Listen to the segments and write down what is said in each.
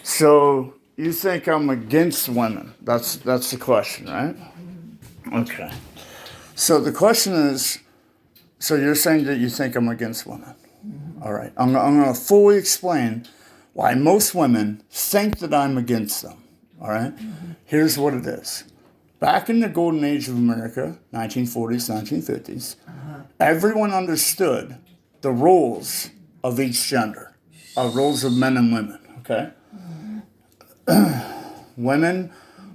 So you think I'm against women? That's the question, right? Okay. So the question is, so you're saying that you think I'm against women. All right. I'm going to fully explain why most women think that I'm against them. All right. Here's what it is. Back in the golden age of America, 1940s, 1950s, everyone understood the roles of each gender, roles of men and women. Okay. Women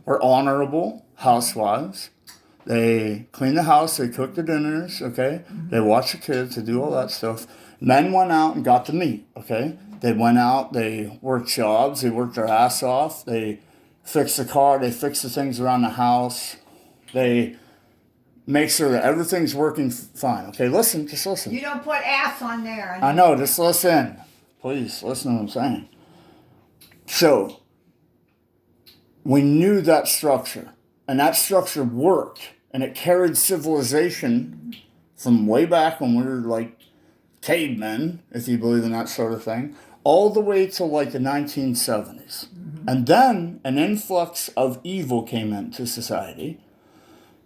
were honorable housewives. They cleaned the house, they cooked the dinners, okay? They watched the kids, they do all that stuff. Men went out and got the meat, okay? They went out, they worked jobs, they worked their ass off, they fixed the car, they fixed the things around the house. They make sure that everything's working fine, okay? Listen, just listen. You don't put ass on there. I know, just listen. Please, listen to what I'm saying. So, we knew that structure, and that structure worked, and it carried civilization from way back when we were like cavemen, if you believe in that sort of thing, all the way to like the 1970s. And then an influx of evil came into society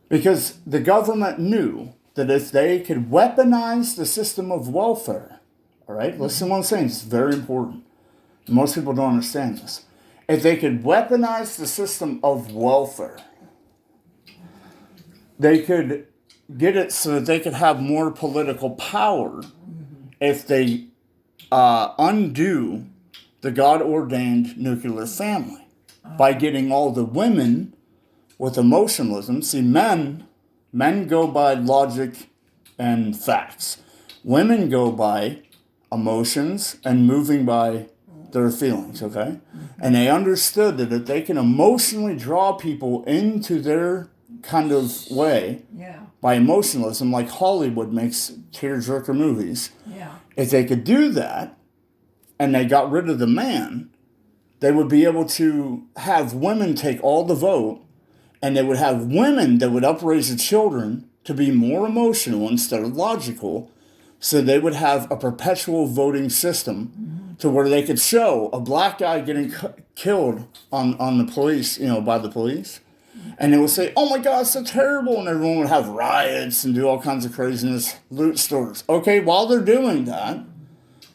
because the government knew that if they could weaponize the system of welfare, all right, listen to what I'm saying, it's very important. Most people don't understand this. If they could weaponize the system of welfare, they could get it so that they could have more political power if they undo the God-ordained nuclear family by getting all the women with emotionalism. See, men go by logic and facts. Women go by emotions and moving by their feelings, okay? And they understood that if they can emotionally draw people into their kind of way by emotionalism, like Hollywood makes tearjerker movies, if they could do that and they got rid of the man, they would be able to have women take all the vote, and they would have women that would upraise the children to be more emotional instead of logical, so they would have a perpetual voting system to where they could show a black guy getting killed on the police, by the police. And they would say, oh my God, it's so terrible. And everyone would have riots and do all kinds of craziness, loot stores. Okay, while they're doing that,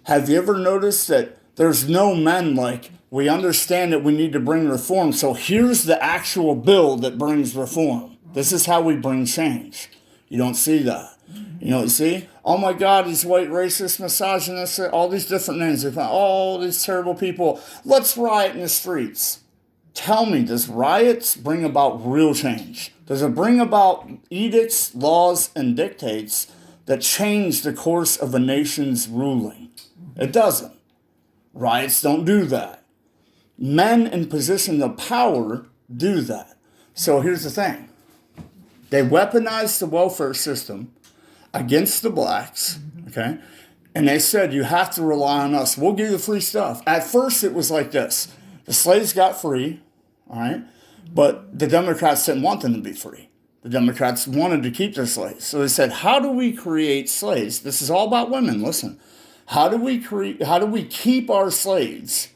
have you ever noticed that there's no men like, we understand that we need to bring reform, so here's the actual bill that brings reform. This is how we bring change. You don't see that. You see? Oh my God, these white racist, misogynist, all these different names. They find all these terrible people. Let's riot in the streets. Tell me, does riots bring about real change? Does it bring about edicts, laws, and dictates that change the course of a nation's ruling? It doesn't. Riots don't do that. Men in positions of power do that. So here's the thing. They weaponized the welfare system against the blacks, okay? And they said, you have to rely on us. We'll give you free stuff. At first, it was like this. The slaves got free, all right? But the Democrats didn't want them to be free. The Democrats wanted to keep their slaves. So they said, how do we create slaves? This is all about women, listen. How do we keep our slaves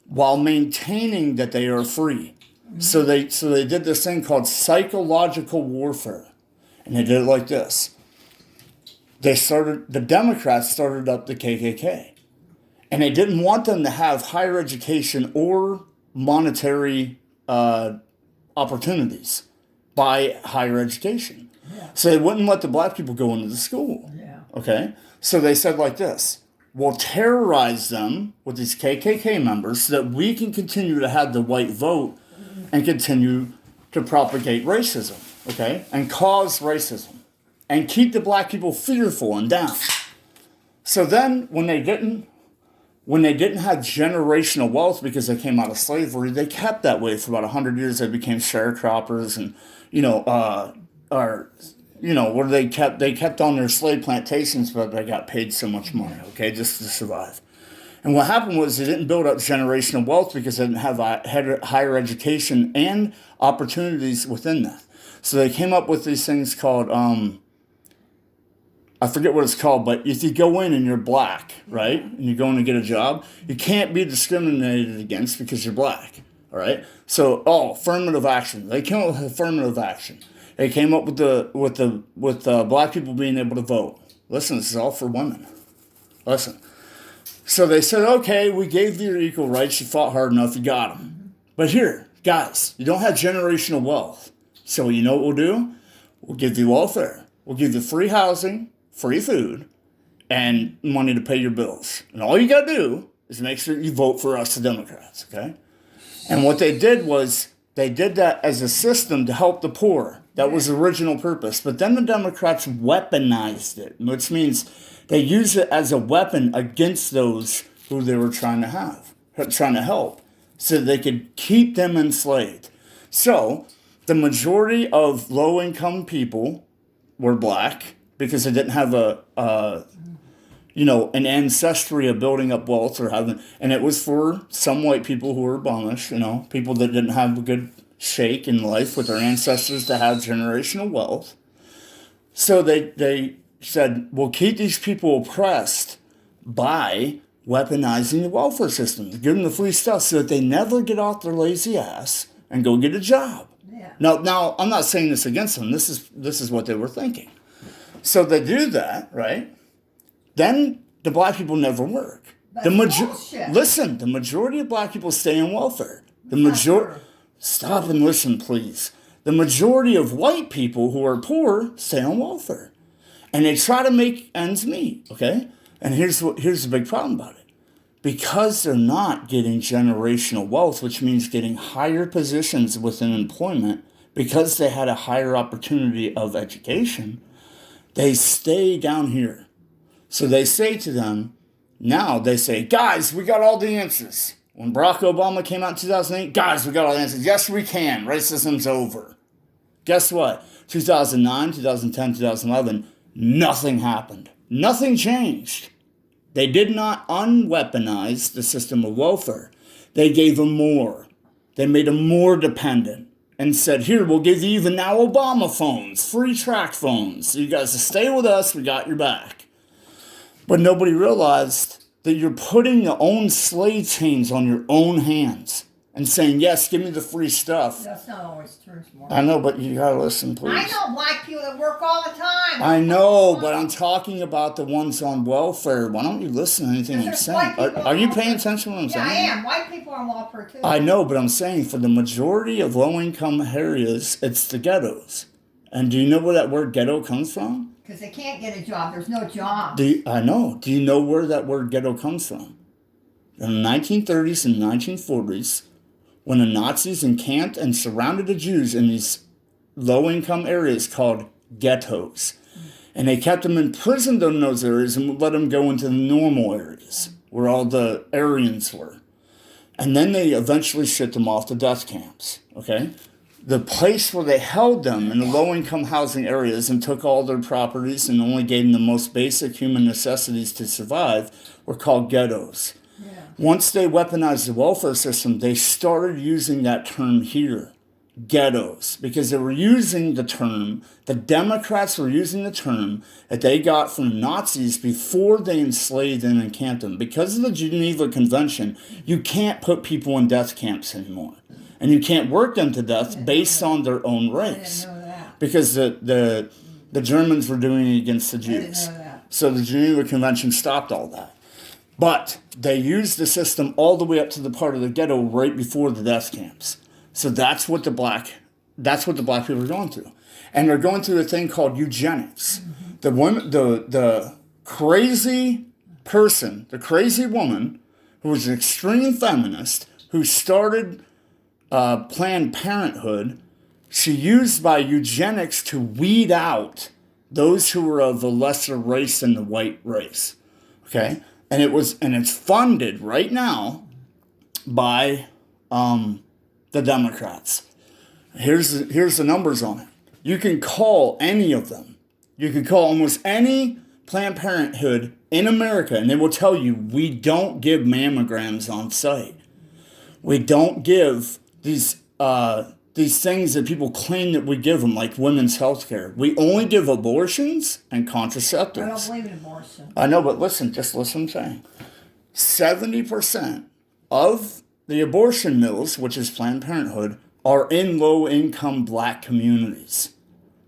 while maintaining that they are free? So they did this thing called psychological warfare. And they did it like this. The Democrats started up the KKK. And they didn't want them to have higher education or monetary opportunities by higher education. So they wouldn't let the black people go into the school. Okay? So they said like this. We'll terrorize them with these KKK members so that we can continue to have the white vote and continue to propagate racism, okay? And cause racism. And keep the black people fearful and down. So then when they didn't have generational wealth because they came out of slavery, they kept that way for about 100 years. They became sharecroppers and, where they kept on their slave plantations, but they got paid so much money, okay, just to survive. And what happened was they didn't build up generational wealth because they didn't have higher education and opportunities within that. So they came up with these things called I forget what it's called, but if you go in and you're black, right, and you're going to get a job, you can't be discriminated against because you're black, all right? So, affirmative action. They came up with affirmative action. They came up with black people being able to vote. Listen, this is all for women. Listen. So they said, okay, we gave you your equal rights. You fought hard enough. You got them. But here, guys, you don't have generational wealth. So you know what we'll do? We'll give you welfare. We'll give you free housing, free food, and money to pay your bills. And all you got to do is make sure you vote for us, the Democrats, okay? And what they did was they did that as a system to help the poor. That was the original purpose. But then the Democrats weaponized it, which means they used it as a weapon against those who they were trying to help, so they could keep them enslaved. So the majority of low-income people were black because they didn't have an ancestry of building up wealth and it was for some white people who were Amish, people that didn't have a good shake in life with their ancestors to have generational wealth. So they said, we'll keep these people oppressed by weaponizing the welfare system, give them the free stuff so that they never get off their lazy ass and go get a job. Yeah. Now I'm not saying this against them. This is what they were thinking. So they do that, right? Then the black people never work. Listen, the majority of black people stay on welfare. Stop and listen, please. The majority of white people who are poor stay on welfare. And they try to make ends meet, okay? And here's the big problem about it. Because they're not getting generational wealth, which means getting higher positions within employment, because they had a higher opportunity of education, they stay down here. So they say to them, guys, we got all the answers. When Barack Obama came out in 2008, guys, we got all the answers. Yes, we can. Racism's over. Guess what? 2009, 2010, 2011, nothing happened. Nothing changed. They did not unweaponize the system of welfare. They gave them more. They made them more dependent and said, here, we'll give you even now Obama phones, free track phones. So you guys stay with us. We got your back. But nobody realized that you're putting your own slave chains on your own hands and saying, yes, give me the free stuff. That's not always true, Mark. I know, but you got to listen, please. I know black people that work all the time. I know, but I'm talking about the ones on welfare. Why don't you listen to anything I'm saying? Are you paying attention to what I'm saying? Yeah, I am. White people are on welfare, too. I know, but I'm saying for the majority of low-income areas, it's the ghettos. And do you know where that word ghetto comes from? Because they can't get a job. There's no job. I know. Do you know where that word ghetto comes from? In the 1930s and 1940s, when the Nazis encamped and surrounded the Jews in these low-income areas called ghettos. And they kept them imprisoned in those areas and let them go into the normal areas where all the Aryans were. And then they eventually shipped them off to death camps, okay? The place where they held them in the low-income housing areas and took all their properties and only gave them the most basic human necessities to survive were called ghettos. Yeah. Once they weaponized the welfare system, they started using that term here, ghettos, because they were using the term, the Democrats were using the term that they got from Nazis before they enslaved and encamped them. Because of the Geneva Convention, you can't put people in death camps anymore. And you can't work them to death based on their own race. I didn't know that. Because the Germans were doing it against the Jews. I didn't know that. So the Geneva Convention stopped all that. But they used the system all the way up to the part of the ghetto right before the death camps. So that's what the black people are going through. And they're going through a thing called eugenics. Mm-hmm. The crazy person, the crazy woman who was an extreme feminist who started Planned Parenthood, she used by eugenics to weed out those who were of a lesser race than the white race. Okay? And it's funded right now by the Democrats. Here's the numbers on it. You can call any of them. You can call almost any Planned Parenthood in America, and they will tell you, we don't give mammograms on site. We don't give these these things that people claim that we give them, like women's health care. We only give abortions and contraceptives. I don't believe in abortion. I know, but listen, just listen to what I'm saying. 70% of the abortion mills, which is Planned Parenthood, are in low-income black communities.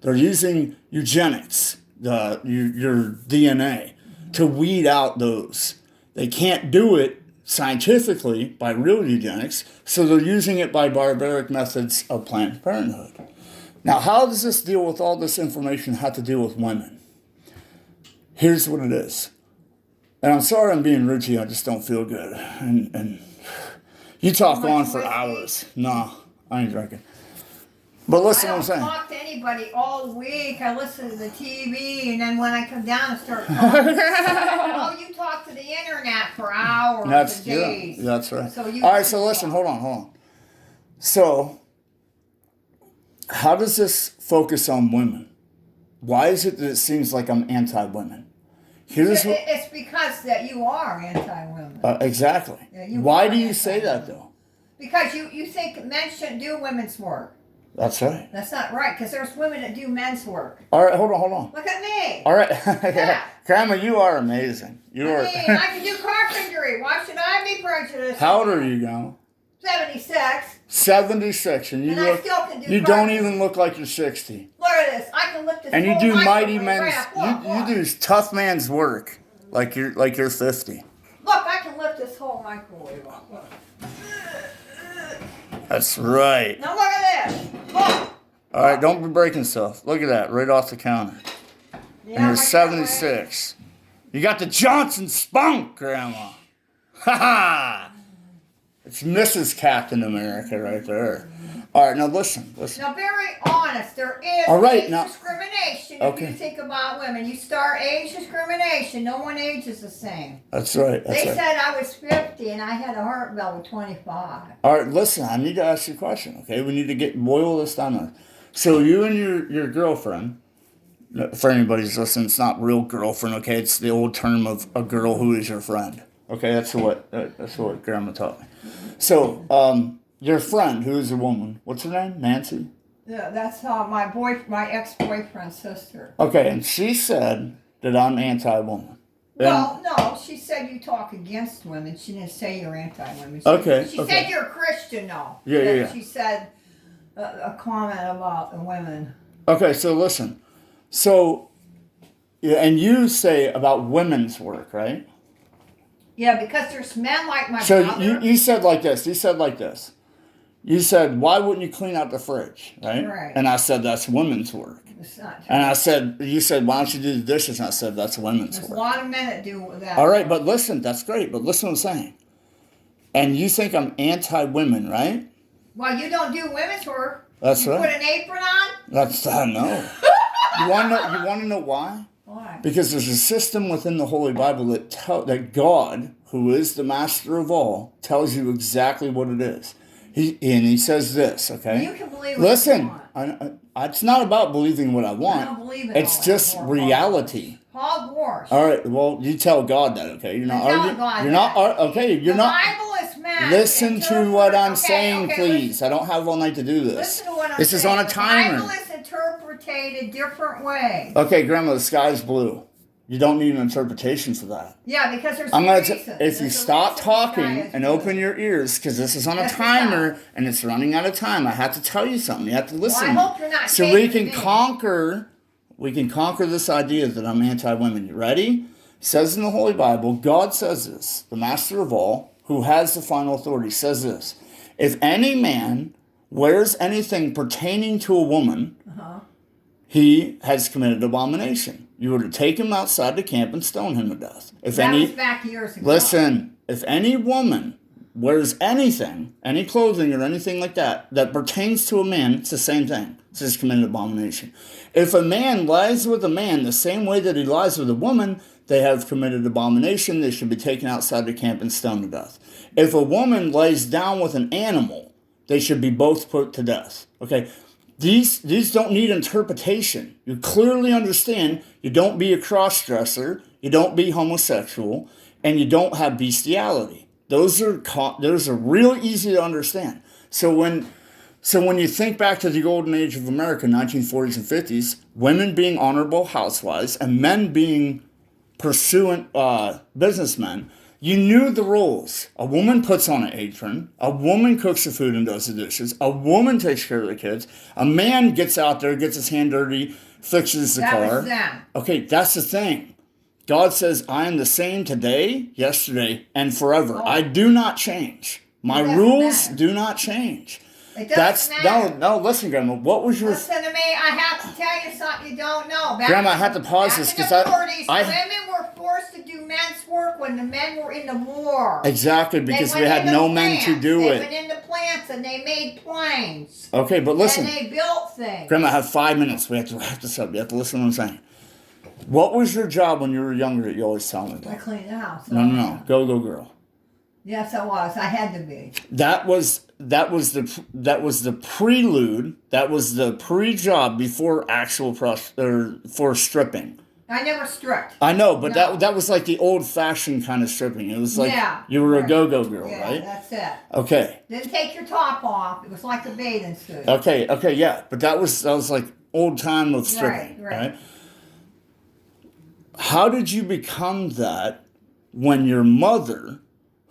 They're using eugenics, your DNA, to weed out those. They can't do it scientifically by real eugenics, so they're using it by barbaric methods of Planned Parenthood. Now, how does this deal with all this information have to deal with women? Here's what it is. And I'm sorry I'm being rude to you, I just don't feel good. And you talk on for hours. No, I ain't drinking. But listen to what I'm saying. I don't talk to anybody all week. I listen to the TV, and then when I come down and start talking, oh, you talk to the internet for hours and days. Yeah, that's right. So all right, so listen, hold on. So, how does this focus on women? Why is it that it seems like I'm anti-women? It's because that you are anti-women. Exactly. Yeah, why do you say that, though? Because you think men shouldn't do women's work. That's right. That's not right, because there's women that do men's work. All right, hold on. Look at me. All right. Yeah. Grandma, you are amazing. I can do carpentry. Why should I be prejudiced? How old are you, Grandma? 76. 76, and I still can do you don't even look like you're 60. Look at this. I can lift this and you do mighty men's, you do tough man's work like you're 50. Look, I can lift this whole microwave up. Look. That's right. Now look at this. Look. All right, don't be breaking stuff. Look at that, right off the counter. Yeah, and you're 76. You got the Johnson spunk, Grandma. Ha ha! It's Mrs. Captain America right there. All right, now listen. Now, very honest, there is age discrimination if you think about women. You start age discrimination. No one ages the same. That's right. They said I was 50 and I had a heart valve of 25. All right, listen, I need to ask you a question, okay? We need to boil this down. So you and your girlfriend, for anybody who's listening, it's not real girlfriend, okay? It's the old term of a girl who is your friend. Okay, that's what Grandma taught me. So, your friend, who is a woman, what's her name? Nancy? Yeah, that's my ex-boyfriend's sister. Okay, and she said that I'm anti-woman. Well, no, she said you talk against women. She didn't say you're anti-women. She said you're a Christian, though. Yeah. She said a comment about the women. Okay, so listen. So, yeah, and you say about women's work, right? Yeah, because there's men like my brother. So you said like this. You said, why wouldn't you clean out the fridge, right? Right. And I said, that's women's work. It's not true. And you said, why don't you do the dishes? And I said, that's women's work. There's a lot of men that do that. All right, but listen, that's great. But listen what I'm saying. And you think I'm anti-women, right? Well, you don't do women's work. That's right. You put an apron on? I know. You want to know why? Why? Because there's a system within the Holy Bible that God, who is the master of all, tells you exactly what it is. He says this, okay? You can believe what you want. It's not about believing what I want. I don't believe it. It's just reality. Hogwash. All right, well, you tell God that, okay? You're not arguing. You're not. The Bible is mad. Listen to what I'm saying, please. Listen. I don't have all night to do this. Listen to what I'm saying. This is on a timer. The Bible is interpreted different ways. Okay, Grandma, the sky's blue. You don't need an interpretation for that. Yeah, because there's a reason. If you stop talking and open your ears, because this is on a timer and it's running out of time, I have to tell you something. You have to listen. Well, I hope you're not so we can conquer this idea that I'm anti-women. You ready? It says in the Holy Bible, God says this, the master of all, who has the final authority, says this. If any man wears anything pertaining to a woman, he has committed abomination. You were to take him outside the camp and stone him to death. Was back years ago. Listen, if any woman wears anything, any clothing or anything like that pertains to a man, it's the same thing. It's just committed abomination. If a man lies with a man the same way that he lies with a woman, they have committed abomination. They should be taken outside the camp and stoned to death. If a woman lays down with an animal, they should be both put to death. Okay? These don't need interpretation. You clearly understand you don't be a cross-dresser, you don't be homosexual, and you don't have bestiality. Those are real easy to understand. So when So when you think back to the golden age of America, 1940s and 50s, women being honorable housewives and men being pursuant businessmen, you knew the roles. A woman puts on an apron. A woman cooks the food and does the dishes. A woman takes care of the kids. A man gets out there, gets his hand dirty, fixes the car. That was them. Okay, that's the thing. God says, I am the same today, yesterday, and forever. I do not change. My rules do not change. It doesn't matter. No, listen, Grandma. What was your... Listen to me. I have to tell you something you don't know. Grandma, I have to pause this because women were forced to do men's work when the men were in the war. Exactly, because we had no men to do it. They went into plants and they made planes. Okay, but listen. And they built things. Grandma, I have 5 minutes. We have to wrap this up. You have to listen to what I'm saying. What was your job when you were younger that you always tell me about? I cleaned the house. No. Go girl. Yes, I was. I had to be. That was the prelude. That was the pre-job before actual for stripping. I never stripped. I know, but that was like the old-fashioned kind of stripping. It was like you were a go-go girl, right? That's it. Okay. Didn't take your top off. It was like a bathing suit. Okay, yeah, but that was like old time of stripping, right? How did you become that when your mother,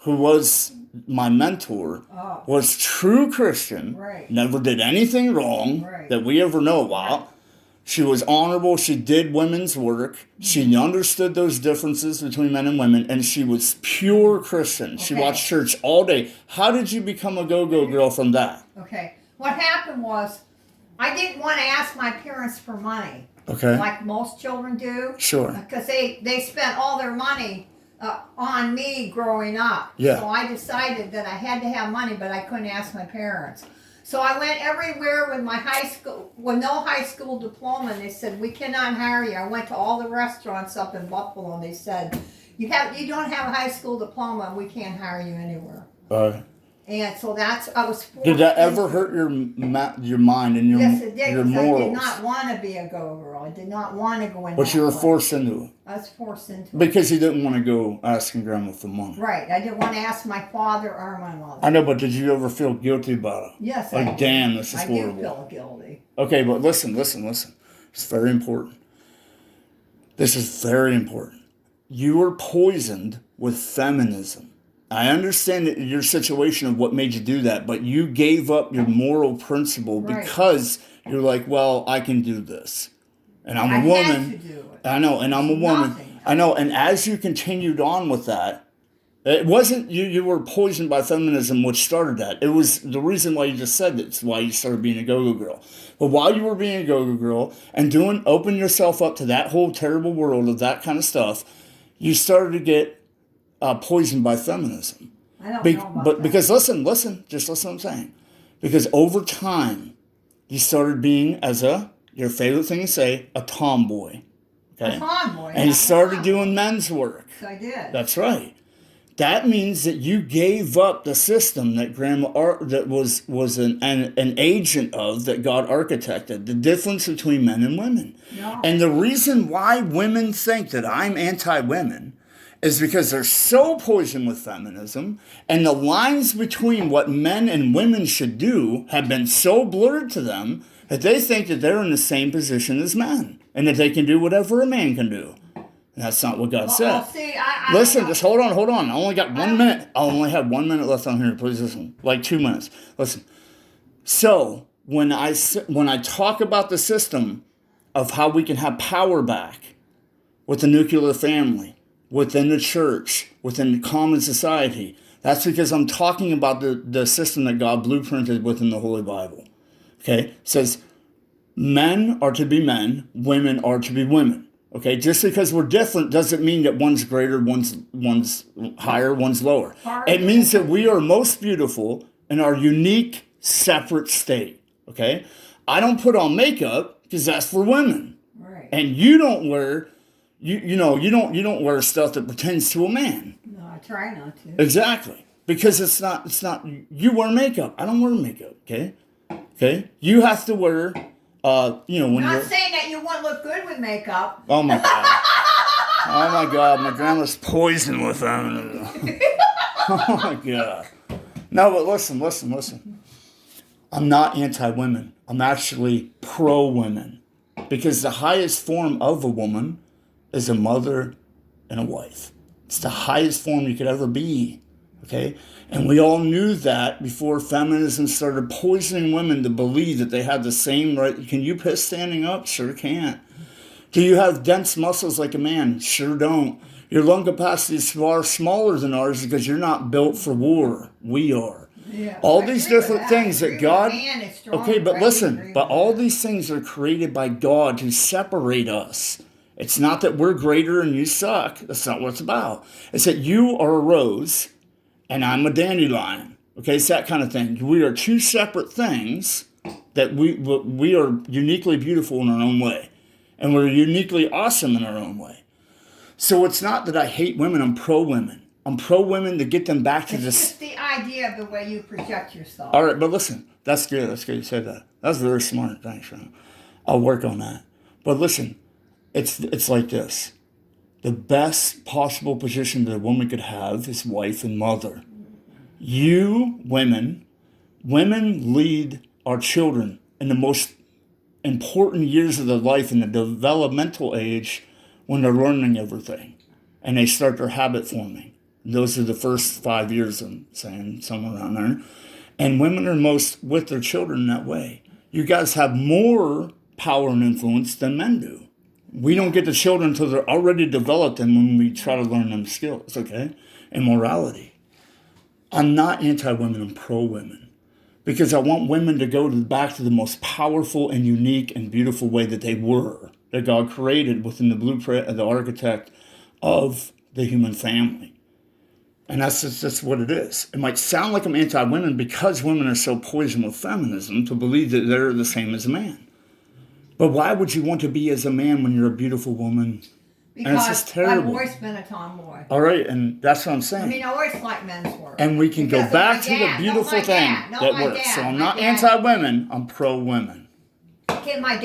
who was my mentor, was true Christian, never did anything wrong that we ever know about? She was honorable. She did women's work. She understood those differences between men and women, and she was pure Christian. She watched church all day. How did you become a go-go girl from that? Okay. What happened was I didn't want to ask my parents for money. Okay. Like most children do. Sure. Because they spent all their money on me growing up. Yeah. So I decided that I had to have money, but I couldn't ask my parents. So I went everywhere with my no high school diploma, and they said, we cannot hire you. I went to all the restaurants up in Buffalo, and they said, you don't have a high school diploma, and we can't hire you anywhere. And so I was forced. Did that ever hurt your mind and your Yes, it did. your morals? I did not want to be a go-girl. I did not want to go into But you were forced into it. I was forced into it. Because you didn't want to go asking Grandma for money. Right. I didn't want to ask my father or my mother. I know, but did you ever feel guilty about it? Yes, like, I did. Damn, this is horrible. I do feel guilty. Okay, but listen. It's very important. This is very important. You were poisoned with feminism. I understand your situation of what made you do that, but you gave up your moral principle because you're like, well, I can do this. And I'm a woman. Had to do it. I know, and I'm a woman. I know, and as you continued on with that, it wasn't you were poisoned by feminism, which started that. It was the reason why you just said it. It's why you started being a go-go girl. But while you were being a go-go girl and open yourself up to that whole terrible world of that kind of stuff, you started to get poisoned by feminism. I don't know about that. Because listen, just listen what I'm saying. Because over time, you started being, your favorite thing to say, a tomboy. Okay? A tomboy. And you started doing men's work. So I did. That's right. That means that you gave up the system that that was an agent of, that God architected, the difference between men and women. No. And the reason why women think that I'm anti-women is because they're so poisoned with feminism, and the lines between what men and women should do have been so blurred to them that they think that they're in the same position as men, and that they can do whatever a man can do. And that's not what God said. See, listen, just hold on. I only got 1 minute. I only have 1 minute left on here. Please listen. Like 2 minutes. Listen. So when I talk about the system of how we can have power back with the nuclear family, within the church, within common society, that's because I'm talking about the system that God blueprinted within the Holy Bible. Okay? It says men are to be men, women are to be women. Okay, just because we're different doesn't mean that one's greater, one's higher, one's lower. It means that we are most beautiful in our unique, separate state. Okay, I don't put on makeup because that's for women, right? And you don't wear, you don't wear stuff that pertains to a man. No, I try not to. Exactly, because it's not. You wear makeup. I don't wear makeup. Okay, you have to wear. When I'm not saying that you won't look good with makeup. Oh my God! My grandma's poisoned with feminism. Oh my God! No, but listen. I'm not anti-women. I'm actually pro-women. Because the highest form of a woman is a mother and a wife. It's the highest form you could ever be. Okay? And we all knew that before feminism started poisoning women to believe that they had the same right. Can you piss standing up? Sure can't. Do you have dense muscles like a man? Sure don't. Your lung capacity is far smaller than ours because you're not built for war. We are. Yeah, all these different things that God... Okay, but listen, but all these things are created by God to separate us. It's not that we're greater and you suck. That's not what it's about. It's that you are a rose and I'm a dandelion. Okay, it's that kind of thing. We are two separate things that we are uniquely beautiful in our own way. And we're uniquely awesome in our own way. So it's not that I hate women, I'm pro-women. I'm pro-women to get them back to it's this. It's just the idea of the way you project yourself. All right, but listen, that's good. That's good you said that. That's very smart. Thanks, Sean. I'll work on that. But listen, it's like this. The best possible position that a woman could have is wife and mother. You, women lead our children in the most important years of their life in the developmental age when they're learning everything and they start their habit forming. Those are the first 5 years, I'm saying, somewhere around there. And women are most with their children that way. You guys have more power and influence than men do. We don't get the children until they're already developed and when we try to learn them skills, okay? And morality. I'm not anti-women, I'm pro-women. Because I want women to go back to the most powerful and unique and beautiful way that they were, that God created within the blueprint of the architect of the human family. And that's what it is. It might sound like I'm anti-women because women are so poisoned with feminism to believe that they're the same as a man. But why would you want to be as a man when you're a beautiful woman? Because and it's just terrible. I've always been a tomboy. All right, and that's what I'm saying. I mean, I always liked men's work. And we can go back to the beautiful thing that works. So I'm not anti-women, I'm pro-women. Okay, my dad.